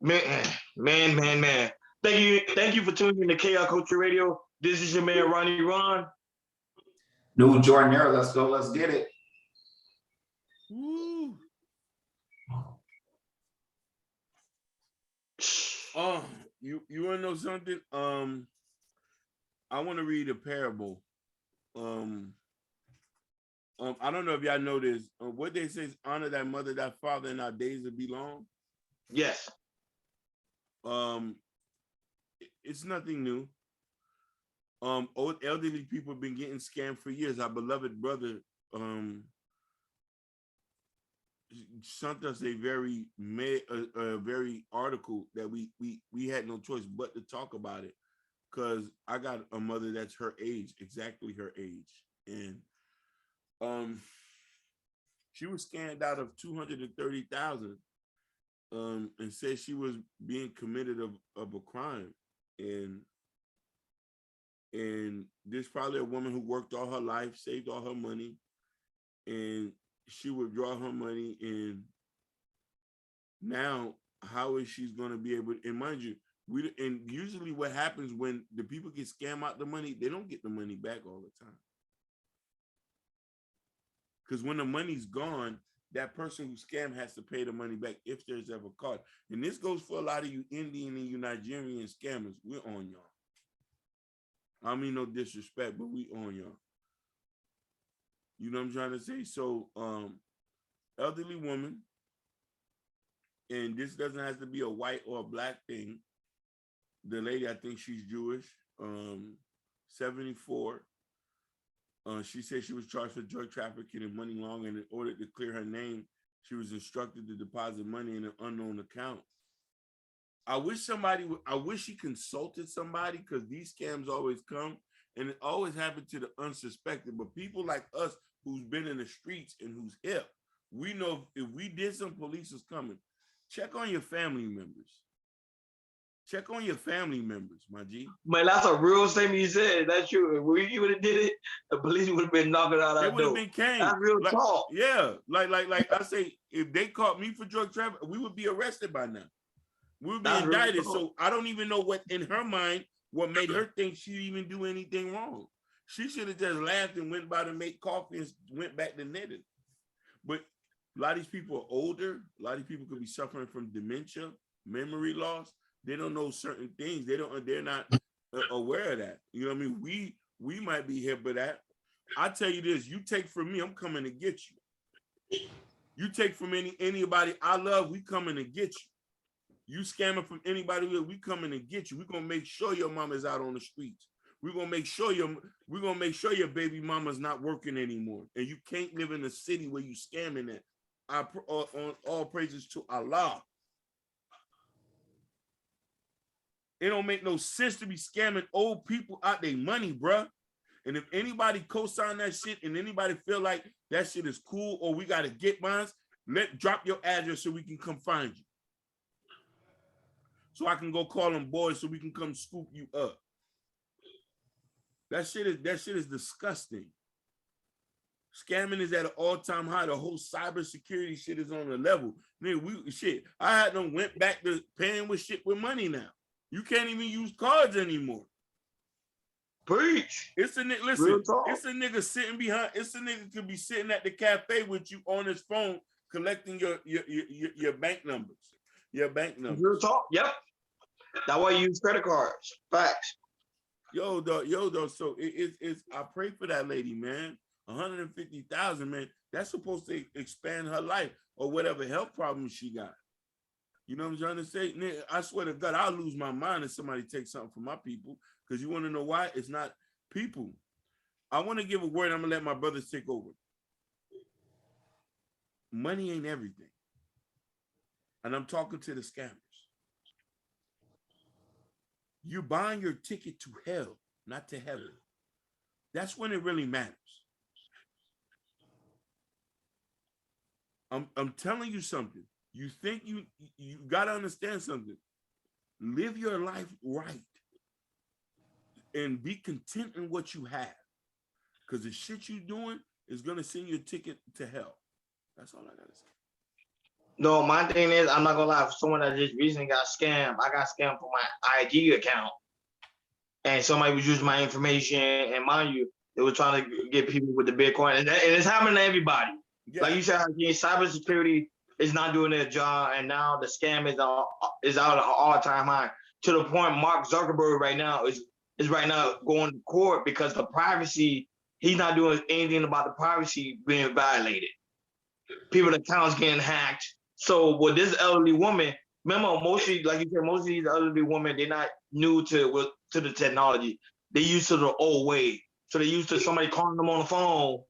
Man, man. Thank you for tuning in to KR Culture Radio. This is your man Ronnie Ron. New Jordan Era, let's go, let's get it. Woo. You want to know something? I want to read a parable. I don't know if y'all know this. What they say is honor thy mother, thy father, and our days will be long. Yes. It's nothing new. Old elderly people have been getting scammed for years. Our beloved brother sent us a very article that we had no choice but to talk about it, because I got a mother that's her age, exactly her age, and she was scammed out of $230,000, and said she was being committed of a crime, and there's probably a woman who worked all her life, saved all her money, and she would draw her money, and now how is she going to be able to, and mind you, and usually what happens when the people get scammed out the money, they don't get the money back all the time. Because when the money's gone, that person who scammed has to pay the money back if there's ever caught. And this goes for a lot of you Indian and you Nigerian scammers. We're on y'all. I mean no disrespect, but we on y'all. You know what I'm trying to say? So, elderly woman, and this doesn't have to be a white or a black thing. The lady, I think she's Jewish, 74. She said she was charged for drug trafficking and money laundering. In order to clear her name, she was instructed to deposit money in an unknown account. I wish she consulted somebody, because these scams always come, and it always happens to the unsuspected. But people like us who's been in the streets and who's hip, we know if we did some, police is coming. Check on your family members. Check on your family members, my G. Man, that's a real statement you said. That's true. If you would have did it, the police would have been knocking out our door. They would have been came. That's real talk. Yeah, like I say, if they caught me for drug trafficking, we would be arrested by now. We would be indicted. So I don't even know what in her mind, what made her think she'd even do anything wrong. She should have just laughed and went by to make coffee and went back to knitting. But a lot of these people are older. A lot of people could be suffering from dementia, memory loss. They don't know certain things. They're not aware of that. You know what I mean? We might be here, but I tell you this, you take from me, I'm coming to get you. You take from anybody I love, we coming to get you. You scamming from anybody, we coming to get you. We're gonna make sure your mama's out on the streets. We're gonna make sure your baby mama's not working anymore. And you can't live in a city where you scamming at. On all praises to Allah. It don't make no sense to be scamming old people out their money, bruh. And if anybody co-sign that shit and anybody feel like that shit is cool or we got to get mine, drop your address so we can come find you. So I can go call them boys so we can come scoop you up. That shit is disgusting. Scamming is at an all-time high. The whole cybersecurity shit is on the level. Man, I had them went back to paying with shit with money now. You can't even use cards anymore. Preach. It's a nigga sitting behind. It's a nigga could be sitting at the cafe with you on his phone collecting your bank numbers. Your bank numbers. Real talk. Yep. That's why you use credit cards. Facts. Yo, though. So it's. I pray for that lady, man. 150,000, man. That's supposed to expand her life or whatever health problems she got. You know what I'm trying to say? I swear to God, I'll lose my mind if somebody takes something from my people. Because you want to know why? It's not people. I want to give a word. I'm going to let my brothers take over. Money ain't everything. And I'm talking to the scammers. You're buying your ticket to hell, not to heaven. That's when it really matters. I'm telling you something. You think you got to understand something. Live your life right and be content in what you have, because the shit you're doing is going to send you a ticket to hell. That's all I got to say. No, my thing is, I'm not gonna lie. For someone that just recently got scammed, I got scammed for my IG account, and somebody was using my information. And mind you, they were trying to get people with the Bitcoin, and it's happening to everybody. Yeah. Like you said, cybersecurity is not doing their job, and now the scam is out of all-time high, to the point Mark Zuckerberg right now is right now going to court because the privacy, he's not doing anything about the privacy being violated. People's accounts getting hacked. So with this elderly woman, remember, mostly, like you said, most of these elderly women, they're not new to the technology. They used to the old way. So they used to somebody calling them on the phone.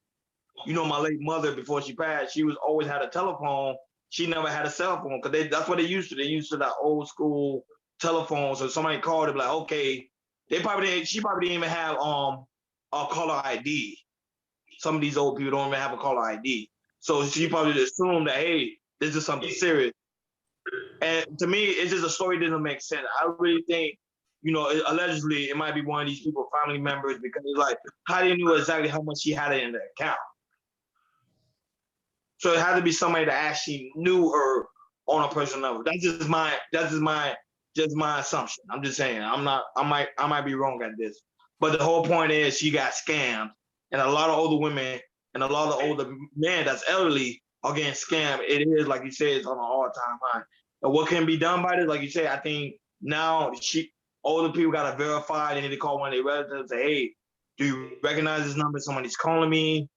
You know, my late mother, before she passed, she was always had a telephone. She never had a cell phone because that's what they used to. They used to that old school telephone. So somebody called, they'd be like, okay. She probably didn't even have a caller ID. Some of these old people don't even have a caller ID. So she probably just assumed that, hey, this is something serious. And to me, it's just a story that doesn't make sense. I really think, you know, allegedly it might be one of these people, family members, because it's like, how do you know exactly how much she had in the account? So it had to be somebody that actually knew her on a personal level. That's just my assumption. I'm just saying. I might be wrong at this. But the whole point is she got scammed, and a lot of older women and a lot of older men that's elderly are getting scammed. It is, like you said, it's on an all-time high. And what can be done by this? Like you said, I think now older people got to verify. They need to call one of their relatives and say, hey, do you recognize this number? Somebody's calling me.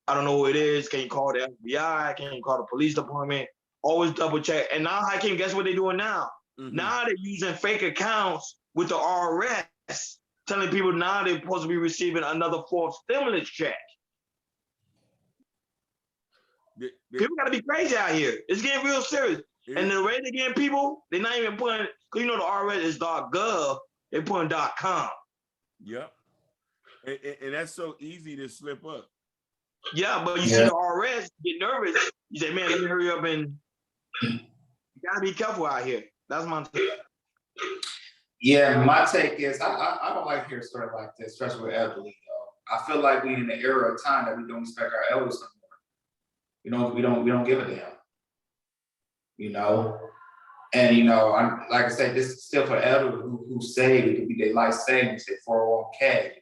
I don't know who it is. Can you call the FBI? Can you call the police department? Always double check. And now, Hakeem, guess what they're doing now? Mm-hmm. Now they're using fake accounts with the IRS, telling people now they're supposed to be receiving another fourth stimulus check. People got to be crazy out here. It's getting real serious. Yeah. And the way they're getting people, they're not even putting, because you know the IRS is .gov, they're putting .com. Yep. And that's so easy to slip up. Yeah, but you see the IRS get nervous. You say, man, let me hurry up, and you gotta be careful out here. That's my take. Yeah, my take is I don't like hearing stories like this, especially with elderly. I feel like we're in the era of time that we don't respect our elders anymore. We don't give a damn. You know, and like I said, this is still for elderly who save. It could be their life savings, their 401k.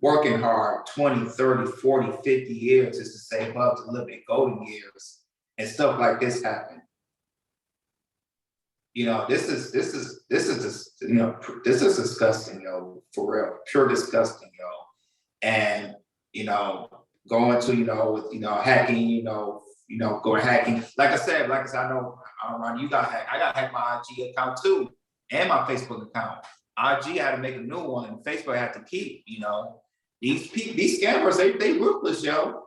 Working hard 20, 30, 40, 50 years just to save up to live in golden years, and stuff like this happen. This is just, this is disgusting, for real, pure disgusting, and going to hacking, going hacking. Like I said, I know, Ron, you got hacked. I got hacked my IG account too, and my Facebook account. IG had to make a new one, and Facebook had to keep. These scammers, they ruthless, yo.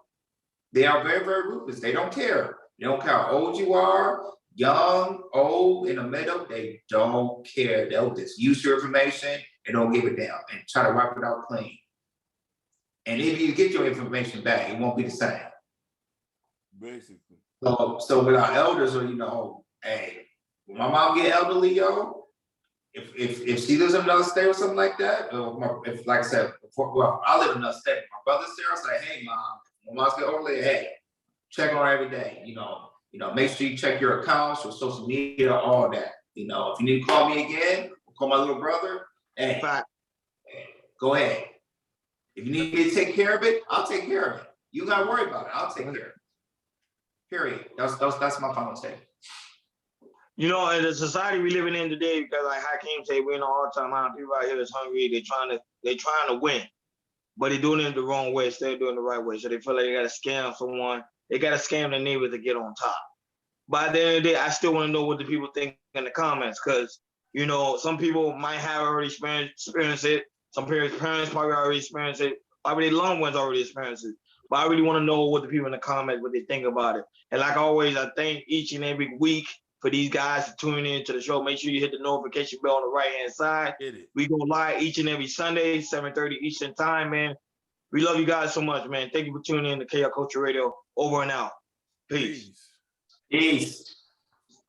They are very, very ruthless. They don't care. They don't care how old you are, young, old, in the middle. They don't care. They'll just use your information and don't give it down and try to wipe it out clean. And if you get your information back, it won't be the same. Basically. So with our elders, or hey, when my mom get elderly, yo, if she lives in another state or something like that, if like I said, I live in another state. My brother's there, I say, hey, mom, when mom's get older, hey, check on her every day. Make sure you check your accounts, your social media, all that. If you need to call me again, or call my little brother, hey, go ahead. If you need me to take care of it, I'll take care of it. You gotta worry about it. I'll take care of it. Period. That's my final statement. In the society we living in today, because like Hakeem said, we're in an all-time high. People out here that's hungry. They're trying to win, but they're doing it the wrong way instead of doing it the right way. So they feel like they got to scam someone. They got to scam their neighbor to get on top. But at the end of the day, I still want to know what the people think in the comments, because some people might have already experienced it. Some parents probably already experienced it. Probably their loved ones already experienced it. But I really want to know what the people in the comments, what they think about it. And like always, I thank each and every week for these guys to tune in to the show. Make sure you hit the notification bell on the right-hand side. We go live each and every Sunday, 7:30 Eastern time, man. We love you guys so much, man. Thank you for tuning in to KL Culture Radio. Over and out. Peace. Peace.